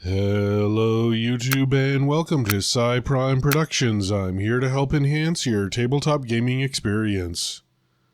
Hello YouTube and welcome to Sci Prime Productions. I'm here to help enhance your tabletop gaming experience.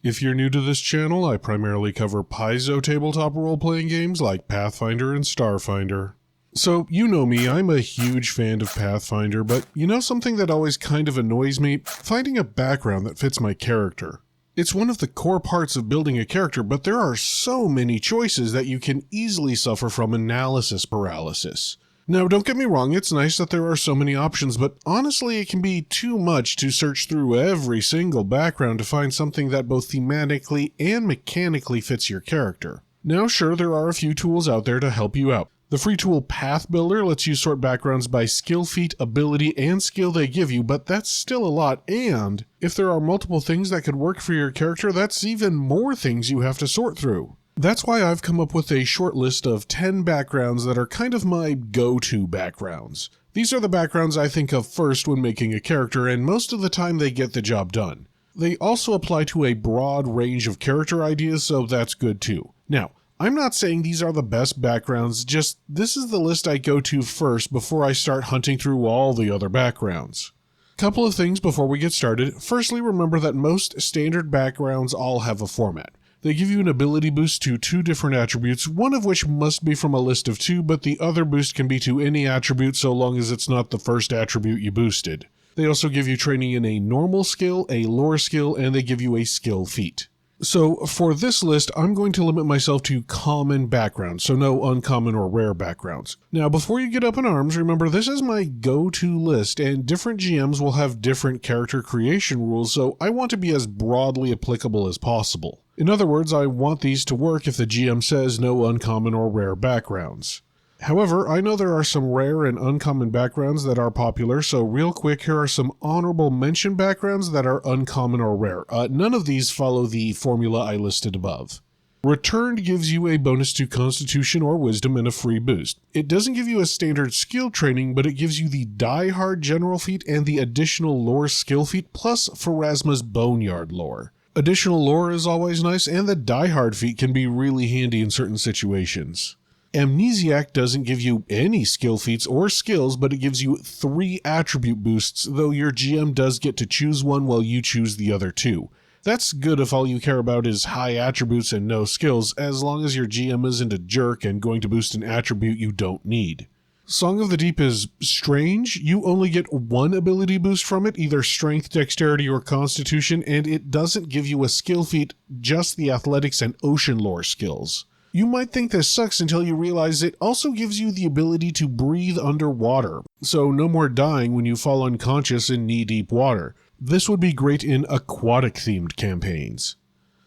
If you're new to this channel, I primarily cover Paizo tabletop role-playing games like Pathfinder and Starfinder. So, you know me, I'm a huge fan of Pathfinder, but you know something that always kind of annoys me? Finding a background that fits my character. It's one of the core parts of building a character, but there are so many choices that you can easily suffer from analysis paralysis. Now, don't get me wrong, it's nice that there are so many options, but honestly it can be too much to search through every single background to find something that both thematically and mechanically fits your character. Now sure, there are a few tools out there to help you out. The free tool Path Builder lets you sort backgrounds by skill, feat, ability, and skill they give you, but that's still a lot, and if there are multiple things that could work for your character, that's even more things you have to sort through. That's why I've come up with a short list of 10 backgrounds that are kind of my go-to backgrounds. These are the backgrounds I think of first when making a character, and most of the time they get the job done. They also apply to a broad range of character ideas, so that's good too. Now, I'm not saying these are the best backgrounds, just this is the list I go to first before I start hunting through all the other backgrounds. Couple of things before we get started. Firstly, remember that most standard backgrounds all have a format. They give you an ability boost to 2 different attributes, one of which must be from a list of 2, but the other boost can be to any attribute so long as it's not the first attribute you boosted. They also give you training in a normal skill, a lore skill, and they give you a skill feat. So for this list, I'm going to limit myself to common backgrounds, so no uncommon or rare backgrounds. Now, before you get up in arms, remember this is my go-to list, and different GMs will have different character creation rules, so I want to be as broadly applicable as possible. In other words, I want these to work if the GM says no uncommon or rare backgrounds. However, I know there are some rare and uncommon backgrounds that are popular, so real quick, here are some honorable mention backgrounds that are uncommon or rare. None of these follow the formula I listed above. Returned gives you a bonus to Constitution or Wisdom and a free boost. It doesn't give you a standard skill training, but it gives you the Die Hard general feat and the additional lore skill feat plus Pharasma's Boneyard lore. Additional lore is always nice, and the Die Hard feat can be really handy in certain situations. Amnesiac doesn't give you any skill feats or skills, but it gives you 3 attribute boosts, though your GM does get to choose one while you choose the other 2. That's good if all you care about is high attributes and no skills, as long as your GM isn't a jerk and going to boost an attribute you don't need. Song of the Deep is strange. You only get 1 ability boost from it, either Strength, Dexterity, or Constitution, and it doesn't give you a skill feat, just the Athletics and Ocean Lore skills. You might think this sucks until you realize it also gives you the ability to breathe underwater, so no more dying when you fall unconscious in knee-deep water. This would be great in aquatic-themed campaigns.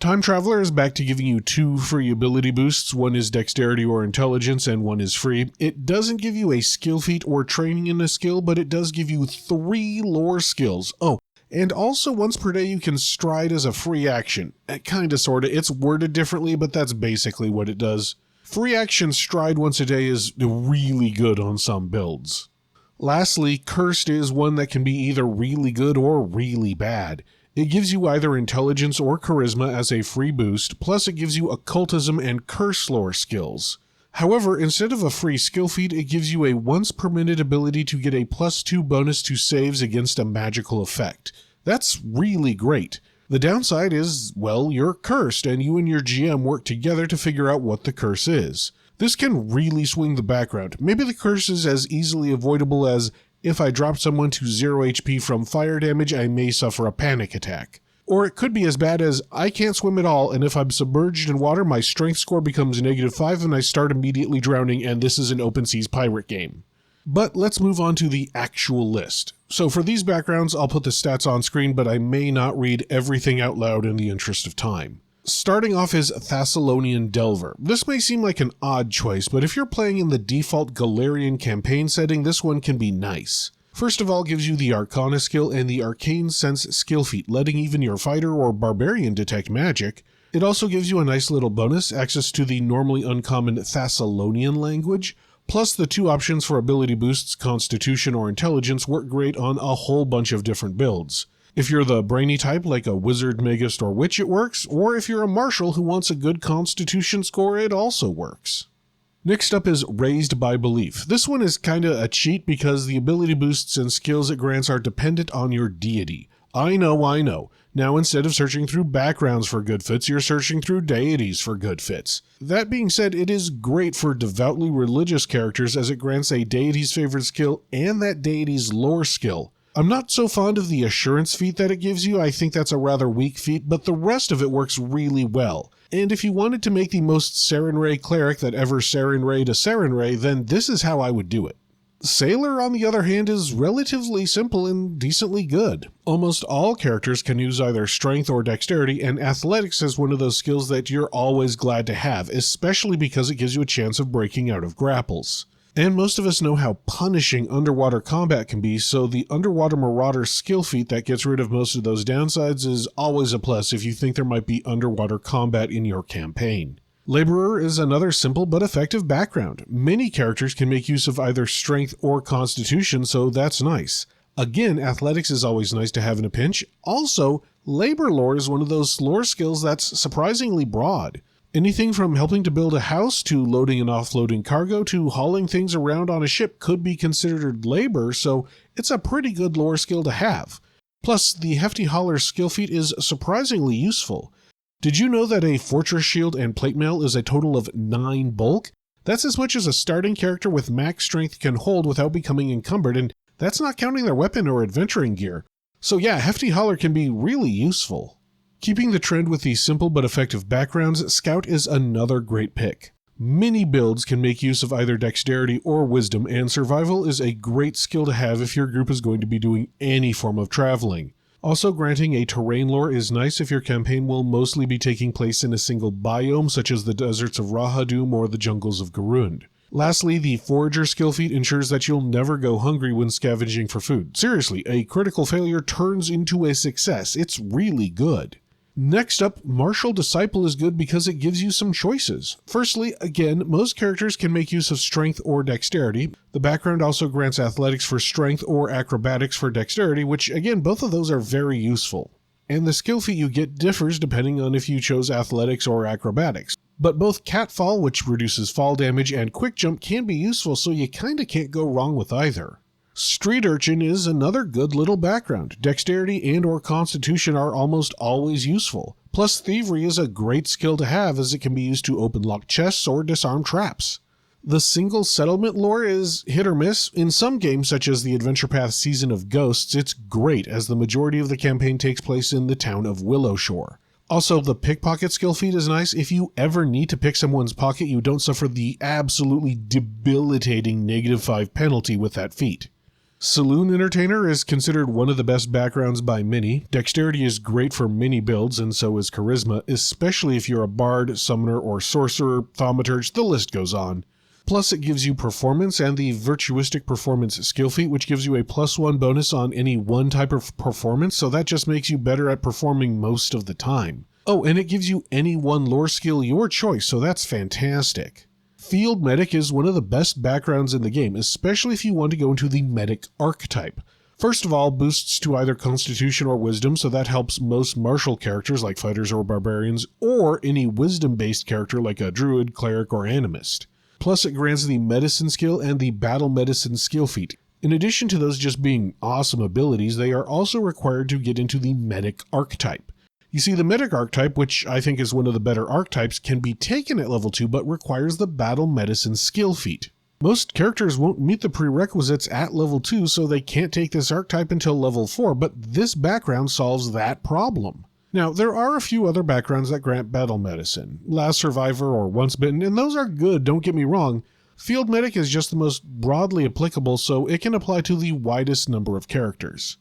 Time Traveler is back to giving you 2 free ability boosts. One is Dexterity or Intelligence, and one is free. It doesn't give you a skill feat or training in a skill, but it does give you 3 lore skills. Oh, and also once per day you can stride as a free action. Kinda sorta, it's worded differently, but that's basically what it does. Free action stride once a day is really good on some builds. Lastly, Cursed is one that can be either really good or really bad. It gives you either Intelligence or Charisma as a free boost, plus it gives you Occultism and Curse lore skills. However, instead of a free skill feat, it gives you a once per minute ability to get a +2 bonus to saves against a magical effect. That's really great. The downside is, well, you're cursed, and you and your GM work together to figure out what the curse is. This can really swing the background. Maybe the curse is as easily avoidable as, if I drop someone to 0 HP from fire damage, I may suffer a panic attack. Or it could be as bad as, I can't swim at all, and if I'm submerged in water, my strength score becomes -5 and I start immediately drowning, and this is an open seas pirate game. But let's move on to the actual list. So for these backgrounds, I'll put the stats on screen, but I may not read everything out loud in the interest of time. Starting off is Thessalonian Delver. This may seem like an odd choice, but if you're playing in the default Galarian campaign setting, this one can be nice. First of all, gives you the Arcana skill and the Arcane Sense skill feat, letting even your fighter or barbarian detect magic. It also gives you a nice little bonus, access to the normally uncommon Thessalonian language, plus the 2 options for ability boosts, Constitution or Intelligence, work great on a whole bunch of different builds. If you're the brainy type like a wizard, magist, or witch, it works, or if you're a martial who wants a good Constitution score, it also works. Next up is Raised by Belief. This one is kinda a cheat because the ability boosts and skills it grants are dependent on your deity. I know. Now instead of searching through backgrounds for good fits, you're searching through deities for good fits. That being said, it is great for devoutly religious characters as it grants a deity's favorite skill and that deity's lore skill. I'm not so fond of the assurance feat that it gives you. I think that's a rather weak feat, but the rest of it works really well. And if you wanted to make the most Sarenrae cleric that ever Sarenrae'd a Sarenrae, then this is how I would do it. Sailor, on the other hand, is relatively simple and decently good. Almost all characters can use either strength or dexterity, and athletics is one of those skills that you're always glad to have, especially because it gives you a chance of breaking out of grapples. And most of us know how punishing underwater combat can be, so the Underwater Marauder skill feat that gets rid of most of those downsides is always a plus if you think there might be underwater combat in your campaign. Laborer is another simple but effective background. Many characters can make use of either strength or constitution, so that's nice. Again, athletics is always nice to have in a pinch. Also, labor lore is one of those lore skills that's surprisingly broad. Anything from helping to build a house, to loading and offloading cargo, to hauling things around on a ship could be considered labor, so it's a pretty good lore skill to have. Plus, the Hefty Hauler skill feat is surprisingly useful. Did you know that a Fortress Shield and Plate Mail is a total of 9 bulk? That's as much as a starting character with max strength can hold without becoming encumbered, and that's not counting their weapon or adventuring gear. So yeah, Hefty Hauler can be really useful. Keeping the trend with the simple but effective backgrounds, Scout is another great pick. Many builds can make use of either dexterity or wisdom, and survival is a great skill to have if your group is going to be doing any form of traveling. Also, granting a terrain lore is nice if your campaign will mostly be taking place in a single biome, such as the deserts of Rahadum or the jungles of Garund. Lastly, the Forager skill feat ensures that you'll never go hungry when scavenging for food. Seriously, a critical failure turns into a success. It's really good. Next up, Martial Disciple is good because it gives you some choices. Firstly, again, most characters can make use of strength or dexterity. The background also grants athletics for strength or acrobatics for dexterity, which again, both of those are very useful. And the skill feat you get differs depending on if you chose athletics or acrobatics. But both Catfall, which reduces fall damage, and Quick Jump can be useful, so you kinda can't go wrong with either. Street Urchin is another good little background. Dexterity and or constitution are almost always useful. Plus, Thievery is a great skill to have as it can be used to open locked chests or disarm traps. The single settlement lore is hit or miss. In some games, such as the Adventure Path Season of Ghosts, it's great as the majority of the campaign takes place in the town of Willowshore. Also, the pickpocket skill feat is nice. If you ever need to pick someone's pocket, you don't suffer the absolutely debilitating -5 penalty with that feat. Saloon Entertainer is considered one of the best backgrounds by many. Dexterity is great for many builds, and so is Charisma, especially if you're a bard, summoner, or sorcerer, thaumaturge, the list goes on. Plus, it gives you Performance and the Virtuistic Performance skill feat, which gives you a +1 bonus on any one type of performance, so that just makes you better at performing most of the time. Oh, and it gives you any one lore skill your choice, so that's fantastic. Field Medic is one of the best backgrounds in the game, especially if you want to go into the Medic archetype. First of all, boosts to either Constitution or Wisdom, so that helps most martial characters like fighters or barbarians, or any wisdom-based character like a druid, cleric, or animist. Plus, it grants the Medicine skill and the Battle Medicine skill feat. In addition to those just being awesome abilities, they are also required to get into the Medic archetype. You see, the Medic archetype, which I think is one of the better archetypes, can be taken at level 2 but requires the Battle Medicine skill feat. Most characters won't meet the prerequisites at level 2, so they can't take this archetype until level 4, but this background solves that problem. Now, there are a few other backgrounds that grant Battle Medicine. Last Survivor or Once Bitten, and those are good, don't get me wrong. Field Medic is just the most broadly applicable, so it can apply to the widest number of characters.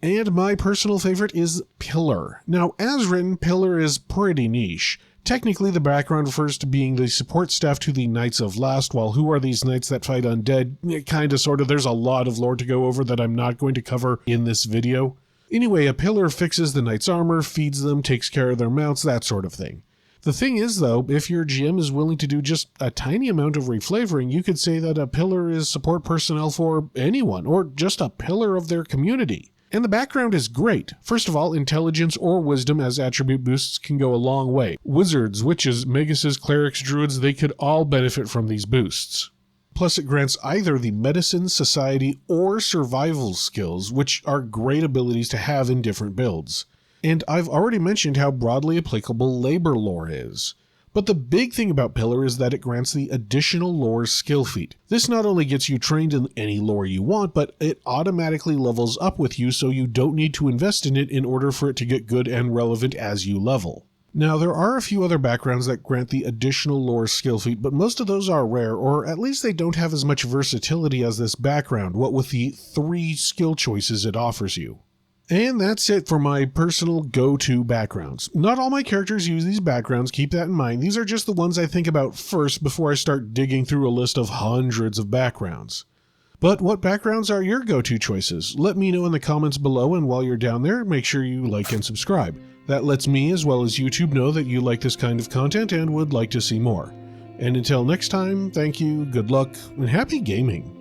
And my personal favorite is Pillar. Now, as written, Pillar is pretty niche. Technically, the background refers to being the support staff to the Knights of Last, while who are these knights that fight undead? Kinda, sorta, there's a lot of lore to go over that I'm not going to cover in this video. Anyway, a Pillar fixes the knight's armor, feeds them, takes care of their mounts, that sort of thing. The thing is, though, if your GM is willing to do just a tiny amount of reflavoring, you could say that a Pillar is support personnel for anyone, or just a pillar of their community. And the background is great. First of all, intelligence or wisdom as attribute boosts can go a long way. Wizards, witches, maguses, clerics, druids, they could all benefit from these boosts. Plus, it grants either the medicine, society, or survival skills, which are great abilities to have in different builds. And I've already mentioned how broadly applicable labor lore is. But the big thing about Pillar is that it grants the additional lore skill feat. This not only gets you trained in any lore you want, but it automatically levels up with you so you don't need to invest in it in order for it to get good and relevant as you level. Now, there are a few other backgrounds that grant the additional lore skill feat, but most of those are rare, or at least they don't have as much versatility as this background, what with the 3 skill choices it offers you. And that's it for my personal go-to backgrounds. Not all my characters use these backgrounds, keep that in mind. These are just the ones I think about first before I start digging through a list of hundreds of backgrounds. But what backgrounds are your go-to choices? Let me know in the comments below, and while you're down there, make sure you like and subscribe. That lets me, as well as YouTube, know that you like this kind of content and would like to see more. And until next time, thank you, good luck, and happy gaming!